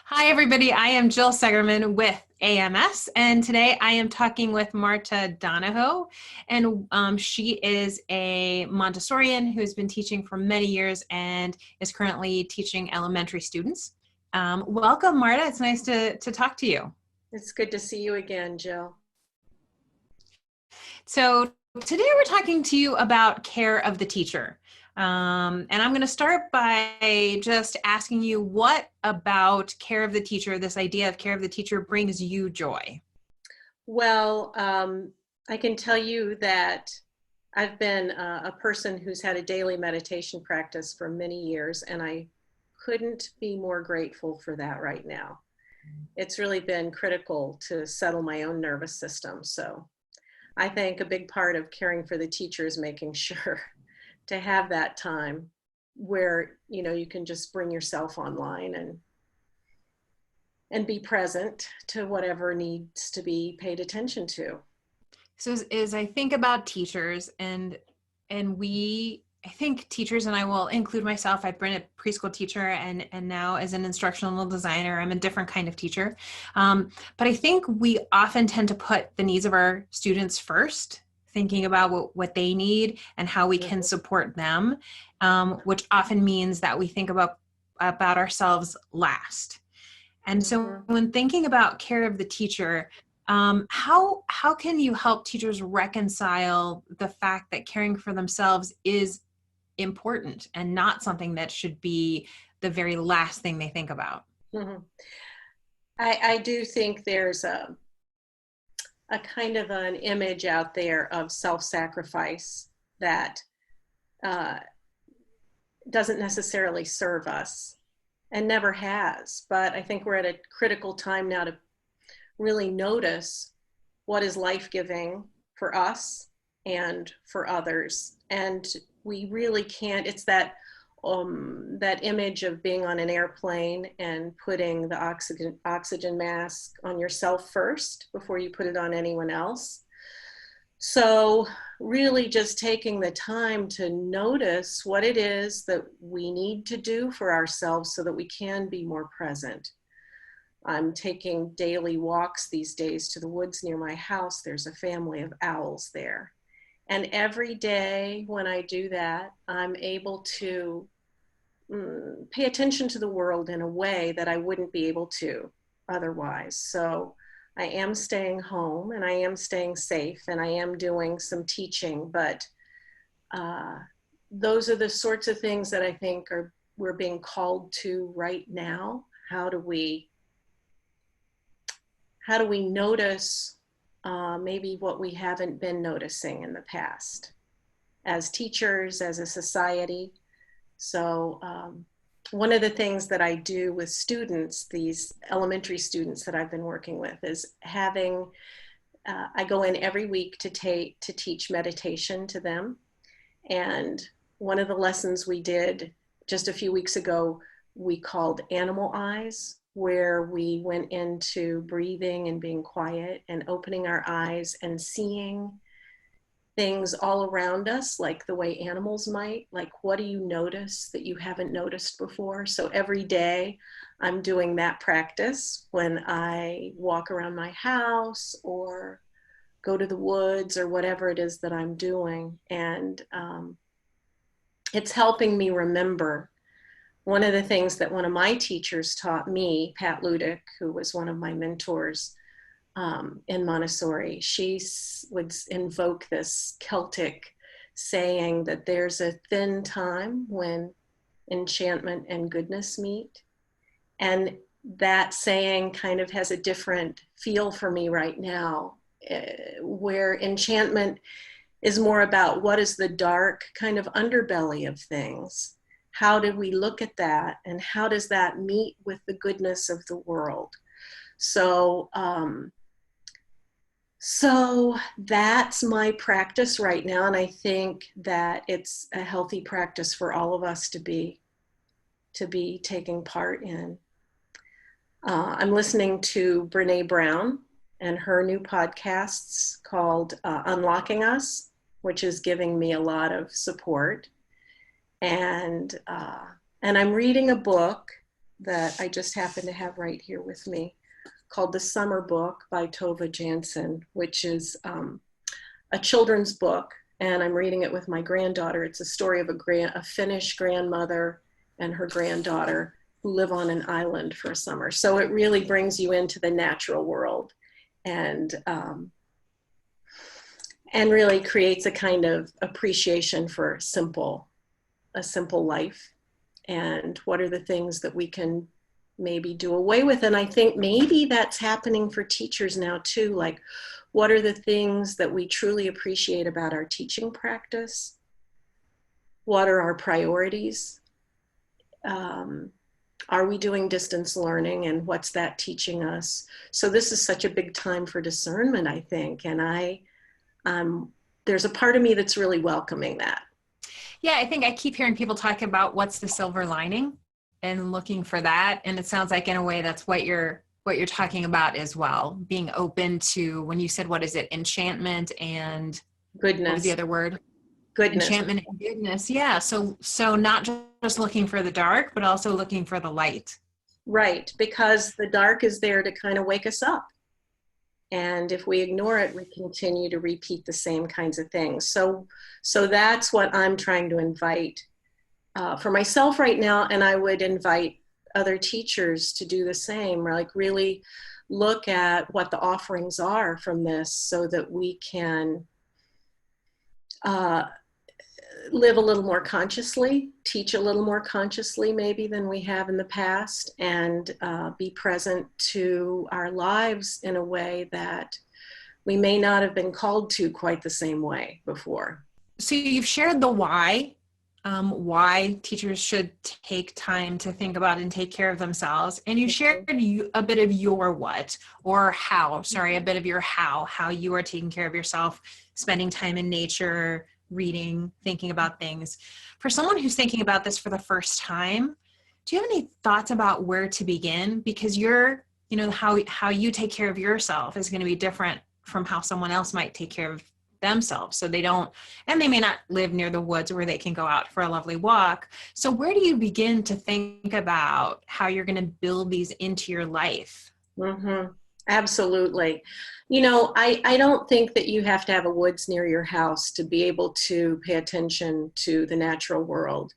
Hi, everybody. I am Jill Segerman with AMS, and today I am talking with Marta Donohoe. And she is a Montessorian who has been teaching for many years and is currently teaching elementary students. Welcome, Marta. It's nice to talk to you. It's good to see you again, Jill. So, today we're talking to you about care of the teacher. And I'm going to start by just asking you what about care of the teacher, this idea of care of the teacher, brings you joy? Well, I can tell you that I've been a person who's had a daily meditation practice for many years, and I couldn't be more grateful for that right now. It's really been critical to settle my own nervous system. So I think a big part of caring for the teacher is making sure to have that time where, you can just bring yourself online and be present to whatever needs to be paid attention to. So as I think about teachers I think teachers, and I will include myself, I've been a preschool teacher and now as an instructional designer, I'm a different kind of teacher. But I think we often tend to put the needs of our students first, thinking about what they need and how we can support them, which often means that we think about ourselves last. And so when thinking about care of the teacher, how can you help teachers reconcile the fact that caring for themselves is important and not something that should be the very last thing they think about? Mm-hmm. I do think there's a kind of an image out there of self-sacrifice that uh, doesn't necessarily serve us and never has. But I think we're at a critical time now to really notice what is life-giving for us and for others. And we really can't, it's that image of being on an airplane and putting the oxygen mask on yourself first before you put it on anyone else. So really just taking the time to notice what it is that we need to do for ourselves so that we can be more present. I'm taking daily walks these days to the woods near my house. There's a family of owls there. And every day when I do that, I'm able to pay attention to the world in a way that I wouldn't be able to otherwise. So I am staying home and I am staying safe and I am doing some teaching, but those are the sorts of things that I think we're being called to right now. How do we notice maybe what we haven't been noticing in the past as teachers, as a society? So one of the things that I do with students, these elementary students that I've been working with, is I go in every week to teach meditation to them. And one of the lessons we did just a few weeks ago, we called Animal Eyes, where we went into breathing and being quiet and opening our eyes and seeing things all around us, like the way animals might. Like, what do you notice that you haven't noticed before? So every day I'm doing that practice when I walk around my house or go to the woods or whatever it is that I'm doing. And it's helping me remember. One of the things that one of my teachers taught me, Pat Ludick, who was one of my mentors in Montessori, she would invoke this Celtic saying that there's a thin time when enchantment and goodness meet. And that saying kind of has a different feel for me right now, where enchantment is more about what is the dark kind of underbelly of things. How do we look at that, and how does that meet with the goodness of the world? So that's my practice right now, and I think that it's a healthy practice for all of us to be taking part in. I'm listening to Brene Brown and her new podcasts called Unlocking Us, which is giving me a lot of support. And I'm reading a book that I just happen to have right here with me called The Summer Book by Tova Jansson, which is a children's book, and I'm reading it with my granddaughter. It's a story of a Finnish grandmother and her granddaughter who live on an island for a summer. So it really brings you into the natural world and really creates a kind of appreciation for a simple life and what are the things that we can maybe do away with. And I think maybe that's happening for teachers now too. Like, what are the things that we truly appreciate about our teaching practice? What are our priorities? Are we doing distance learning, and what's that teaching us? So this is such a big time for discernment, I think. And there's a part of me that's really welcoming that. Yeah, I think I keep hearing people talk about what's the silver lining and looking for that. And it sounds like in a way that's what you're talking about as well. Being open to, when you said, what is it? Enchantment and goodness. What was the other word? Goodness. Enchantment and goodness. Yeah. So not just looking for the dark, but also looking for the light. Right. Because the dark is there to kind of wake us up. And if we ignore it, we continue to repeat the same kinds of things. So that's what I'm trying to invite for myself right now. And I would invite other teachers to do the same, like really look at what the offerings are from this so that we can live a little more consciously, teach a little more consciously maybe than we have in the past, and be present to our lives in a way that we may not have been called to quite the same way before. So you've shared the why teachers should take time to think about and take care of themselves. And you shared a bit of your what, or how, a bit of your how you are taking care of yourself, spending time in nature, reading, thinking about things. For someone who's thinking about this for the first time, do you have any thoughts about where to begin? Because how you take care of yourself is going to be different from how someone else might take care of themselves. So they may not live near the woods where they can go out for a lovely walk. So where do you begin to think about how you're going to build these into your life? Mm-hmm. Absolutely. I don't think that you have to have a woods near your house to be able to pay attention to the natural world.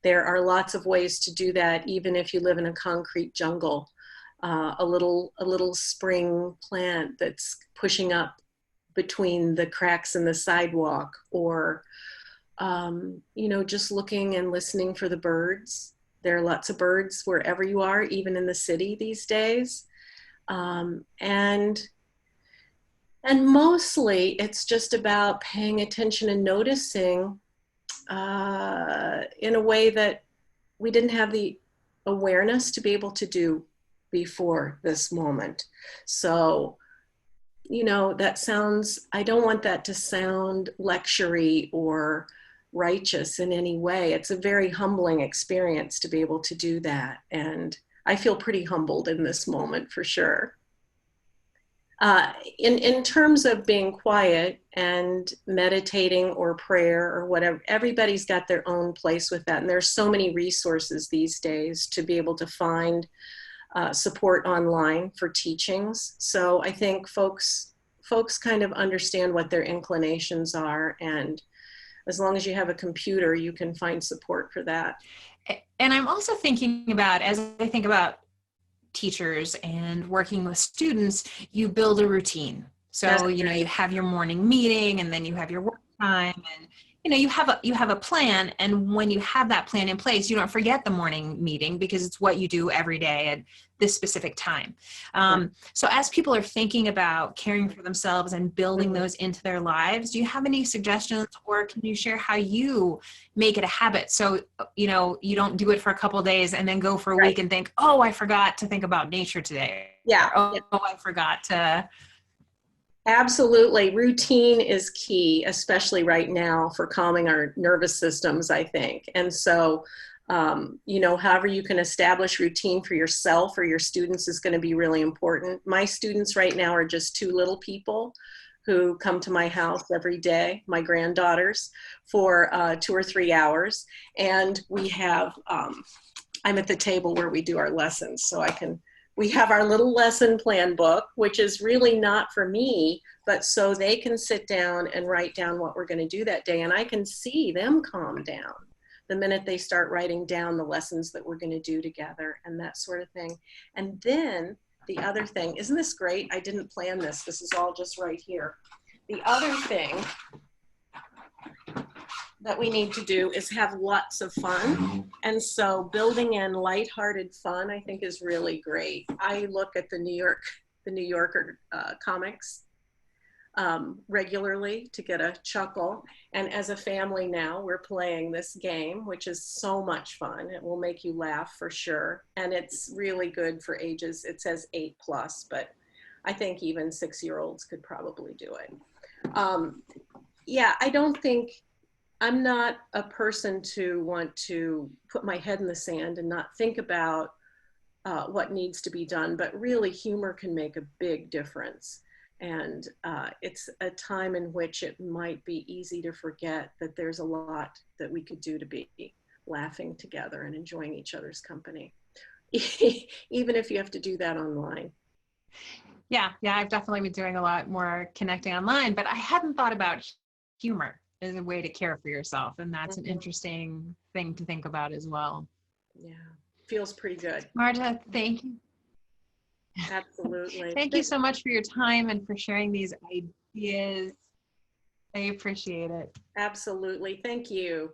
There are lots of ways to do that, even if you live in a concrete jungle. A little spring plant that's pushing up between the cracks in the sidewalk, or just looking and listening for the birds. There are lots of birds wherever you are, even in the city these days. And mostly it's just about paying attention and noticing in a way that we didn't have the awareness to be able to do before this moment. So, I don't want that to sound lecture-y or righteous in any way. It's a very humbling experience to be able to do that. And I feel pretty humbled in this moment for sure. In terms of being quiet and meditating or prayer or whatever, everybody's got their own place with that. And there's so many resources these days to be able to find support online for teachings. So I think folks kind of understand what their inclinations are. And as long as you have a computer, you can find support for that. And I'm also thinking about, as I think about teachers and working with students, you build a routine. So, you have your morning meeting, and then you have your work time, and you have a plan. And when you have that plan in place, you don't forget the morning meeting because it's what you do every day at this specific time. So as people are thinking about caring for themselves and building those into their lives, do you have any suggestions, or can you share how you make it a habit? So, you don't do it for a couple of days and then go for a week and think, oh, I forgot to think about nature today. Yeah. Or, oh, I forgot to. Absolutely. Routine is key, especially right now for calming our nervous systems, I think. And so, however you can establish routine for yourself or your students is going to be really important. My students right now are just two little people who come to my house every day, my granddaughters, for 2 or 3 hours. And we have I'm at the table where we do our lessons, so we have our little lesson plan book, which is really not for me, but so they can sit down and write down what we're going to do that day. And I can see them calm down the minute they start writing down the lessons that we're going to do together and that sort of thing. And then the other thing, isn't this great? I didn't plan this. This is all just right here. The other thing that we need to do is have lots of fun. And so building in lighthearted fun, I think, is really great. I look at the New Yorker comics regularly to get a chuckle. And as a family now, we're playing this game, which is so much fun. It will make you laugh for sure. And it's really good for ages. It says 8+, but I think even 6-year-olds could probably do it. Yeah, I'm not a person to want to put my head in the sand and not think about what needs to be done, but really humor can make a big difference. And it's a time in which it might be easy to forget that there's a lot that we could do to be laughing together and enjoying each other's company, even if you have to do that online. Yeah, I've definitely been doing a lot more connecting online, but I hadn't thought about humor as a way to care for yourself. And that's an interesting thing to think about as well. Yeah, feels pretty good. Marta, thank you. Absolutely. Thank you so much for your time and for sharing these ideas. I appreciate it. Absolutely. Thank you.